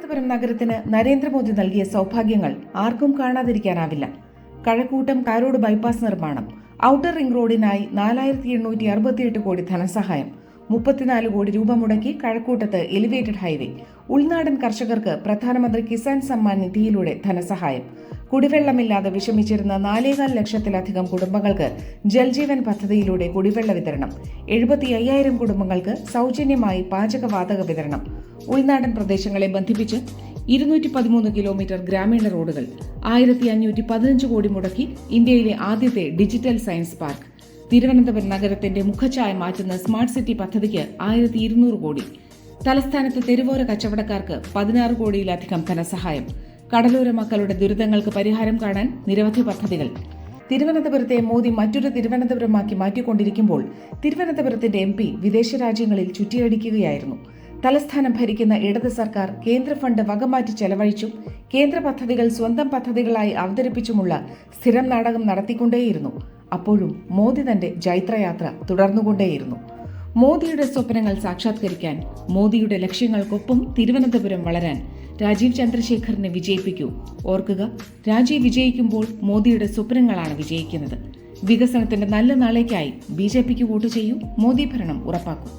തിരുവനന്തപുരം നഗരത്തിന് നരേന്ദ്രമോദി നൽകിയ സൗഭാഗ്യങ്ങൾ ആർക്കും കാണാതിരിക്കാനാവില്ല. കഴക്കൂട്ടം കാരോട് ബൈപ്പാസ് നിർമ്മാണം, ഔട്ടർ റിംഗ് റോഡിനായി 4868 കോടി ധനസഹായം, 34 കോടി രൂപ മുടക്കി കഴക്കൂട്ടത്ത് എലിവേറ്റഡ് ഹൈവേ, ഉൾനാടൻ കർഷകർക്ക് പ്രധാനമന്ത്രി കിസാൻ സമ്മാൻ നിധിയിലൂടെ ധനസഹായം, കുടിവെള്ളമില്ലാതെ വിഷമിച്ചിരുന്ന 4.25 ലക്ഷത്തിലധികം കുടുംബങ്ങൾക്ക് ജൽജീവൻ പദ്ധതിയിലൂടെ കുടിവെള്ള വിതരണം, 75,000 കുടുംബങ്ങൾക്ക് സൗജന്യമായി പാചകവാതക വിതരണം, ഉൾനാടൻ പ്രദേശങ്ങളെ ബന്ധിപ്പിച്ച് 213 കിലോമീറ്റർ ഗ്രാമീണ റോഡുകൾ, 1515 കോടി മുടക്കി ഇന്ത്യയിലെ ആദ്യത്തെ ഡിജിറ്റൽ സയൻസ് പാർക്ക്, തിരുവനന്തപുരം നഗരത്തിന്റെ മുഖഛായ മാറ്റുന്ന സ്മാർട്ട് സിറ്റി പദ്ധതിക്ക് 1200 കോടി, തലസ്ഥാനത്ത് തെരുവോര കച്ചവടക്കാർക്ക് 16 കോടിയിലധികം ധനസഹായം, കടലോര മക്കളുടെ ദുരിതങ്ങൾക്ക് പരിഹാരം കാണാൻ നിരവധി പദ്ധതികൾ. തിരുവനന്തപുരത്തെ മോദി മറ്റൊരു തിരുവനന്തപുരമാക്കി മാറ്റിക്കൊണ്ടിരിക്കുമ്പോൾ തിരുവനന്തപുരത്തിന്റെ MP വിദേശ രാജ്യങ്ങളിൽ ചുറ്റിയടിക്കുകയായിരുന്നു. തലസ്ഥാനം ഭരിക്കുന്ന ഇടത് സർക്കാർ കേന്ദ്ര ഫണ്ട് വകമാറ്റി ചെലവഴിച്ചും കേന്ദ്ര പദ്ധതികൾ സ്വന്തം പദ്ധതികളായി അവതരിപ്പിച്ചുമുള്ള സ്ഥിരം നാടകം നടത്തിക്കൊണ്ടേയിരുന്നു. അപ്പോഴും മോദി തന്റെ ജൈത്രയാത്ര തുടർന്നുകൊണ്ടേയിരുന്നു. മോദിയുടെ സ്വപ്നങ്ങൾ സാക്ഷാത്കരിക്കാൻ, മോദിയുടെ ലക്ഷ്യങ്ങൾക്കൊപ്പം തിരുവനന്തപുരം വളരാൻ രാജീവ് ചന്ദ്രശേഖറിനെ വിജയിപ്പിക്കൂ. ഓർക്കുക, രാജീവ് വിജയിക്കുമ്പോൾ മോദിയുടെ സ്വപ്നങ്ങളാണ് വിജയിക്കുന്നത്. വികസനത്തിന്റെ നല്ല നാളേക്കായി BJPക്ക് വോട്ട് ചെയ്യൂ. മോദി ഭരണം ഉറപ്പാക്കൂ.